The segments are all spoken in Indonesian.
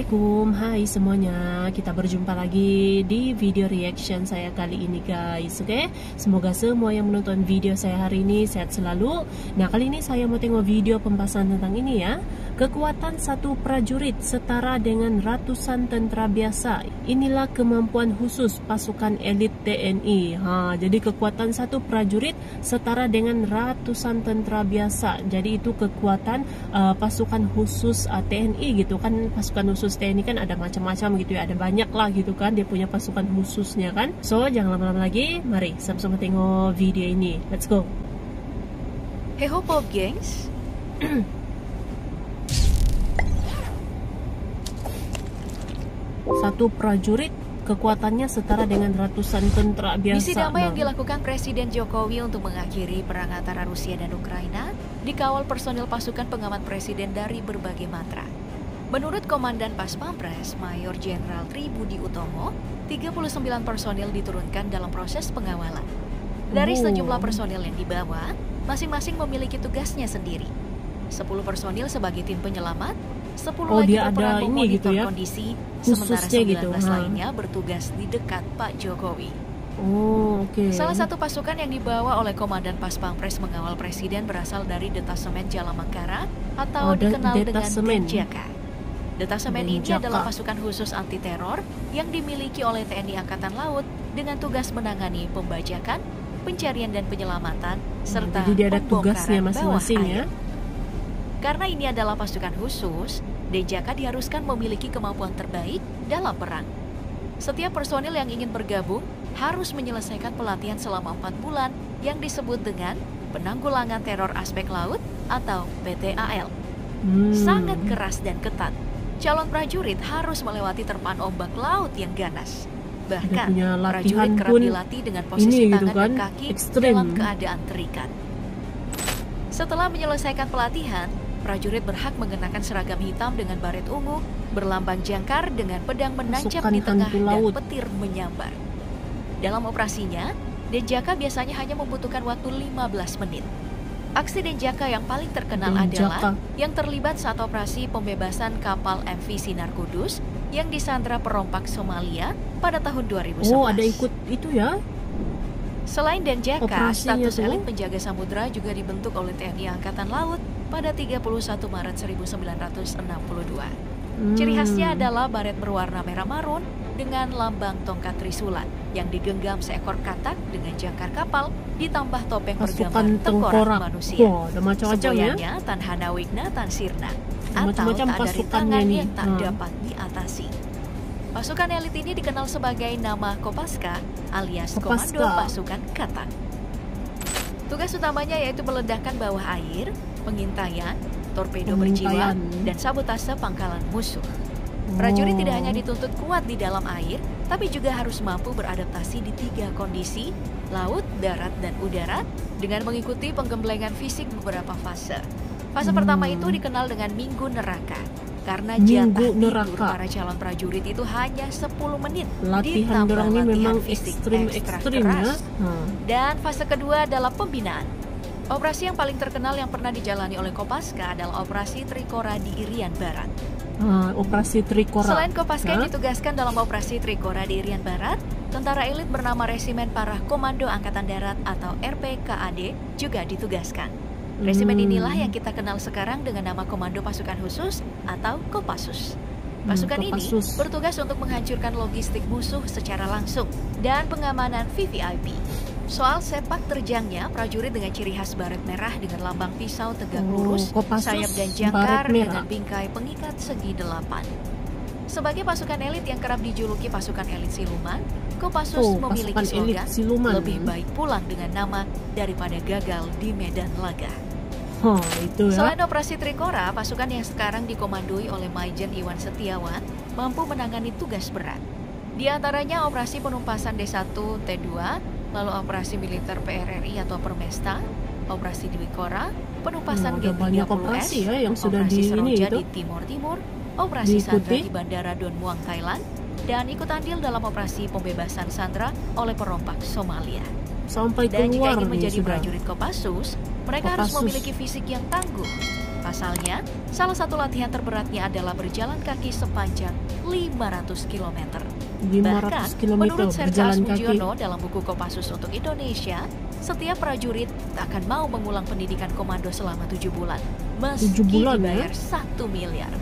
Assalamualaikum, hai semuanya. Kita berjumpa lagi di video reaction saya kali ini guys. Oke, semoga semua yang menonton video saya hari ini sehat selalu. Nah, kali ini saya mau tengok video pembahasan tentang ini ya. Kekuatan satu prajurit setara dengan ratusan tentara biasa. Inilah kemampuan khusus pasukan elit TNI. Jadi kekuatan satu prajurit setara dengan ratusan tentara biasa. Jadi itu kekuatan pasukan khusus TNI gitu kan. Pasukan khusus TNI kan ada macam-macam gitu ya, ada banyak lah gitu kan, dia punya pasukan khususnya kan. So jangan lama-lama lagi, mari sama-sama tengok video ini. Let's go. Hey ho Pop gengs. Satu prajurit kekuatannya setara dengan ratusan tentara biasa. Misi damai yang dilakukan Presiden Jokowi untuk mengakhiri perang antara Rusia dan Ukraina dikawal personil pasukan pengamat presiden dari berbagai matra. Menurut Komandan Pas Pampres, Mayor Jenderal Tri Budi Utomo, 39 personil diturunkan dalam proses pengawalan. Dari sejumlah personil yang dibawa, masing-masing memiliki tugasnya sendiri. 10 personil sebagai tim penyelamat, 10 lagi berperan memonitor gitu ya, kondisi, sementara 19 gitu. Lainnya bertugas di dekat Pak Jokowi. Salah satu pasukan yang dibawa oleh Komandan Pas Pampres mengawal Presiden berasal dari Detasemen Jalamangkara atau dikenal dengan Denjaka. Detasemen ini adalah pasukan khusus anti teror yang dimiliki oleh TNI Angkatan Laut dengan tugas menangani pembajakan, pencarian dan penyelamatan serta pembongkaran bawah air. Karena ini adalah pasukan khusus, Denjaka diharuskan memiliki kemampuan terbaik dalam perang. Setiap personil yang ingin bergabung harus menyelesaikan pelatihan selama 4 bulan yang disebut dengan penanggulangan teror aspek laut atau PTAL. Sangat keras dan ketat. Calon prajurit harus melewati terpaan ombak laut yang ganas. Bahkan prajurit kerap dilatih dengan posisi tangan dan kaki dalam keadaan terikat. Setelah menyelesaikan pelatihan, prajurit berhak mengenakan seragam hitam dengan baret ungu, berlambang jangkar dengan pedang menancap di tengah dan petir menyambar. Dalam operasinya, Denjaka biasanya hanya membutuhkan waktu 15 menit. Aksi Denjaka yang paling terkenal adalah yang terlibat saat operasi pembebasan kapal MV Sinar Kudus yang disandra perompak Somalia pada tahun 2011. Oh, ada ikut itu ya? Selain Denjaka, status elit penjaga samudra juga dibentuk oleh TNI Angkatan Laut pada 31 Maret 1962. Ciri khasnya adalah baret berwarna merah marun dengan lambang tongkat trisulan yang digenggam seekor katak dengan jangkar kapal ditambah topeng bergambar tengkorak manusia. Semboyannya Tanhana Wigna Tansirna atau tak ada rintangan yang tak dapat diatasi. Pasukan elit ini dikenal sebagai nama Kopaska alias Komando Pasukan Katak. Tugas utamanya yaitu meledakkan bawah air, pengintaian, torpedo berjiwa, dan sabotase pangkalan musuh. Prajurit tidak hanya dituntut kuat di dalam air, tapi juga harus mampu beradaptasi di 3 kondisi, laut, darat, dan udara, dengan mengikuti penggemblengan fisik beberapa fase. Fase pertama itu dikenal dengan Minggu Neraka, karena jatah tidur para calon prajurit itu hanya 10 menit ditambah latihan fisik ekstra keras. Dan fase kedua adalah pembinaan. Operasi yang paling terkenal yang pernah dijalani oleh Kopaska adalah Operasi Trikora di Irian Barat. Operasi Trikora. Selain Kopaska yang ditugaskan dalam Operasi Trikora di Irian Barat, tentara elit bernama Resimen Parah Komando Angkatan Darat atau RPKAD juga ditugaskan. Resimen inilah yang kita kenal sekarang dengan nama Komando Pasukan Khusus atau Kopassus. Pasukan ini bertugas untuk menghancurkan logistik musuh secara langsung dan pengamanan VVIP. Soal sepak terjangnya, prajurit dengan ciri khas baret merah dengan lambang pisau tegak lurus, sayap dan jangkar dengan bingkai pengikat segi 8. Sebagai pasukan elit yang kerap dijuluki pasukan elit siluman, Kopassus memiliki slogan lebih baik pulang dengan nama daripada gagal di medan laga. Selain operasi Trikora, pasukan yang sekarang dikomandoi oleh Maijen Iwan Setiawan mampu menangani tugas berat. Di antaranya operasi penumpasan D1 T2, lalu operasi militer PRRI atau Permesta, operasi Dwikora, penumpasan G30S, yang sudah operasi Seroja di Timur Timur, operasi Sandra di Bandara Don Muang, Thailand, dan ikut andil dalam operasi pembebasan Sandra oleh perompak Somalia. Dan jika ingin menjadi prajurit Kopassus, mereka harus memiliki fisik yang tangguh, Pasalnya, salah satu latihan terberatnya adalah berjalan kaki sepanjang 500 km. 500 km menurut Serka berjalan kaki. Asmujiono dalam buku Kopassus untuk Indonesia, setiap prajurit akan mau mengulang pendidikan komando selama 7 bulan. Meski 7 bulan dibayar ya? 1 miliar.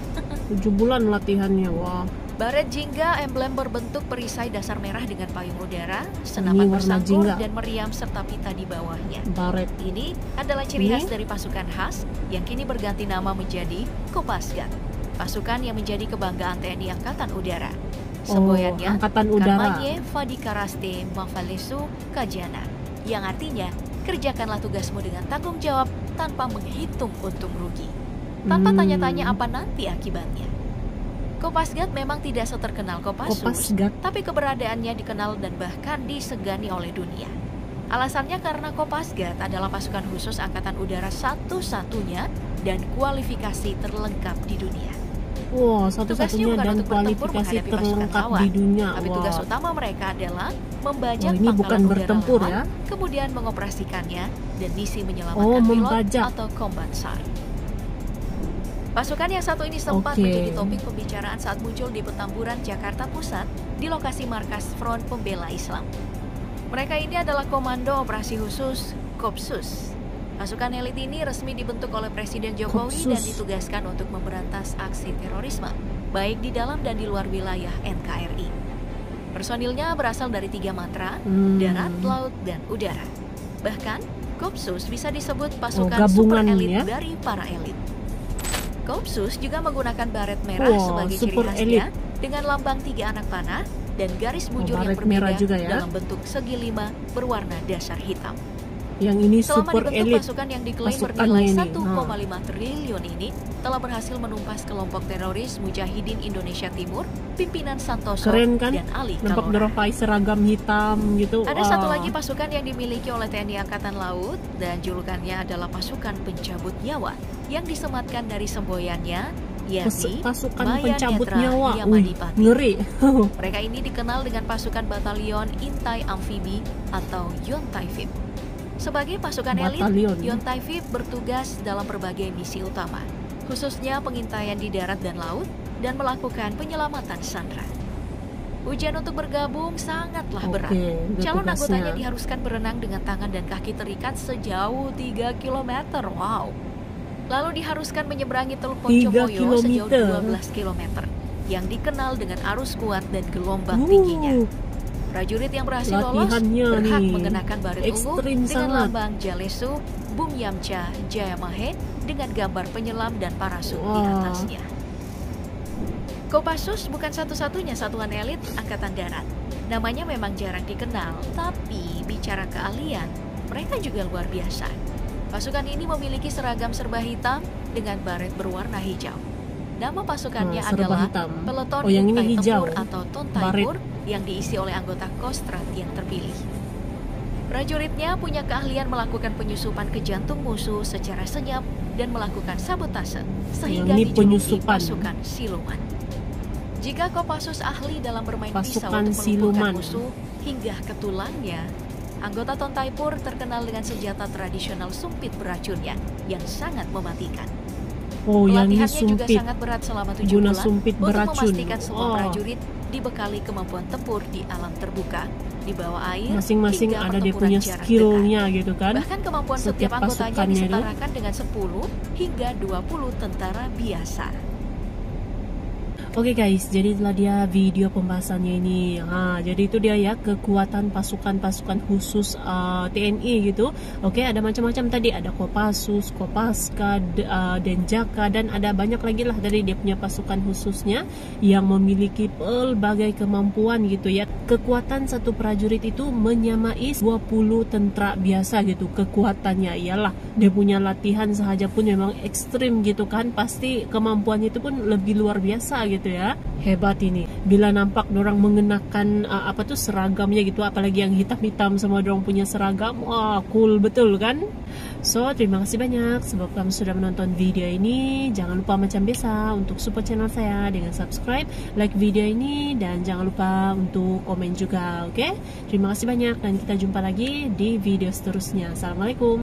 7 bulan latihannya, wah. Baret jingga, emblem berbentuk perisai dasar merah dengan payung udara, Ini senapan warna bersangkur jingga. dan meriam serta pita di bawahnya. Baret. Ini adalah ciri Ini? khas dari pasukan khas yang kini berganti nama menjadi Kopasgat, pasukan yang menjadi kebanggaan TNI Angkatan Udara. Semboyannya, Angkatan Udara. Kamanye Fadikaraste Mafalesu Kajana, yang artinya kerjakanlah tugasmu dengan tanggung jawab tanpa menghitung untung rugi, tanpa tanya-tanya apa nanti akibatnya. Kopasgat memang tidak seterkenal Kopassus, Kopasgat. tapi keberadaannya dikenal dan bahkan disegani oleh dunia. Alasannya karena Kopasgat adalah pasukan khusus Angkatan Udara satu-satunya dan kualifikasi terlengkap di dunia. Wah, Tugasnya satu-satunya bukan dan untuk bertempur kualifikasi menghadapi pasukan terlengkap lawan, di dunia. tapi Wah. tugas utama mereka adalah membajak Oh, ini bukan pangkalan udara bertempur lawan, ya? kemudian mengoperasikannya dan misi menyelamatkan Oh, pilot membajak. atau combat SAR. Pasukan yang satu ini sempat Oke. menjadi topik pembicaraan saat muncul di Petamburan, Jakarta Pusat di lokasi markas Front Pembela Islam. Mereka ini adalah Komando Operasi Khusus Kopsus. Pasukan elit ini resmi dibentuk oleh Presiden Jokowi Kopsus. dan ditugaskan untuk memberantas aksi terorisme, baik di dalam dan di luar wilayah NKRI. Personilnya berasal dari 3 matra, darat, laut, dan udara. Bahkan, Kopsus bisa disebut pasukan super gabungan elit ya? dari para elit. Kopsus juga menggunakan baret merah Wah, sebagai ciri super khasnya dengan lambang 3 anak panah dan garis bujur yang baret merah berbeda juga ya? dalam bentuk segi 5 berwarna dasar hitam. Yang ini Selama super dibentuk, elit. pasukan yang diklaim pasukannya bernilai ini. 1,5 triliun ini telah berhasil menumpas kelompok teroris Mujahidin Indonesia Timur, pimpinan Santoso Keren kan? dan Ali Nampak Kalora. pakai seragam hitam gitu. Ada Wah. satu lagi pasukan yang dimiliki oleh TNI Angkatan Laut dan julukannya adalah pasukan pencabut nyawa yang disematkan dari semboyannya, yakni Pasukan Maya pencabut Netra nyawa. Wih, Yamadipati. ngeri. Mereka ini dikenal dengan pasukan batalion Intai Amfibi atau Yontaifib. Sebagai pasukan elit, Batalion. Yontaifib bertugas dalam berbagai misi utama, khususnya pengintaian di darat dan laut dan melakukan penyelamatan sandera. Ujian untuk bergabung sangatlah berat. Oke, Calon tugasnya. anggotanya diharuskan berenang dengan tangan dan kaki terikat sejauh 3 km. Wow. Lalu diharuskan menyeberangi Teluk 3 Poncomoyo sejauh kilometer. 12 km yang dikenal dengan arus kuat dan gelombang tingginya. Prajurit yang berhasil lolos Latihannya berhak nih, mengenakan baret ungu ekstrim dengan sangat. lambang Jalesu, Bum Yamcha, Jayamahe dengan gambar penyelam dan parasut di Wah. atasnya. Kopassus bukan satu-satunya satuan elit Angkatan Darat. Namanya memang jarang dikenal, tapi bicara keahlian, mereka juga luar biasa. Pasukan ini memiliki seragam serba hitam dengan baret berwarna hijau. Nama pasukannya serba adalah hitam. Peleton Oh, yang ini Intai hijau. Tempur atau Tontaipur yang diisi oleh anggota Kostrad yang terpilih. Prajuritnya punya keahlian melakukan penyusupan ke jantung musuh secara senyap dan melakukan sabotase sehingga Ini dijuluki penyusupan. pasukan siluman. Jika Kopassus ahli dalam bermain pisau Pasukan untuk siluman. melumpuhkan musuh hingga ke tulangnya, anggota Tontaipur terkenal dengan senjata tradisional sumpit beracunnya yang sangat mematikan. Oh, yang ini Pelatihannya juga sumpit. sangat berat selama 7 Guna bulan sumpit untuk beracun. memastikan semua Oh. prajurit dibekali kemampuan tempur di alam terbuka, di bawah air, Masing-masing hingga ada dia pertempuran punya jarak skillnya gitu dekat. kan. Bahkan kemampuan Setiap setiap anggotanya pasukannya itu. disetarakan dengan 10 hingga 20 tentara biasa. Oke guys, jadi itulah dia video pembahasannya ini. Jadi itu dia ya kekuatan pasukan-pasukan khusus TNI gitu. Oke, ada macam-macam tadi, ada Kopassus, Kopaska, Denjaka, dan ada banyak lagi lah dari dia punya pasukan khususnya yang memiliki pelbagai kemampuan gitu ya. Kekuatan satu prajurit itu menyamai 20 tentara biasa gitu. Kekuatannya ialah dia punya latihan sahaja pun memang ekstrim gitu kan. Pasti kemampuannya itu pun lebih luar biasa gitu ya. Hebat ini. Bila nampak dorang mengenakan seragamnya gitu, apalagi yang hitam-hitam semua dorang punya seragam. Wah, cool betul kan? So, terima kasih banyak sebab kamu sudah menonton video ini. Jangan lupa macam biasa untuk support channel saya dengan subscribe, like video ini, dan jangan lupa untuk komen juga, oke? Terima kasih banyak dan kita jumpa lagi di video seterusnya. Assalamualaikum.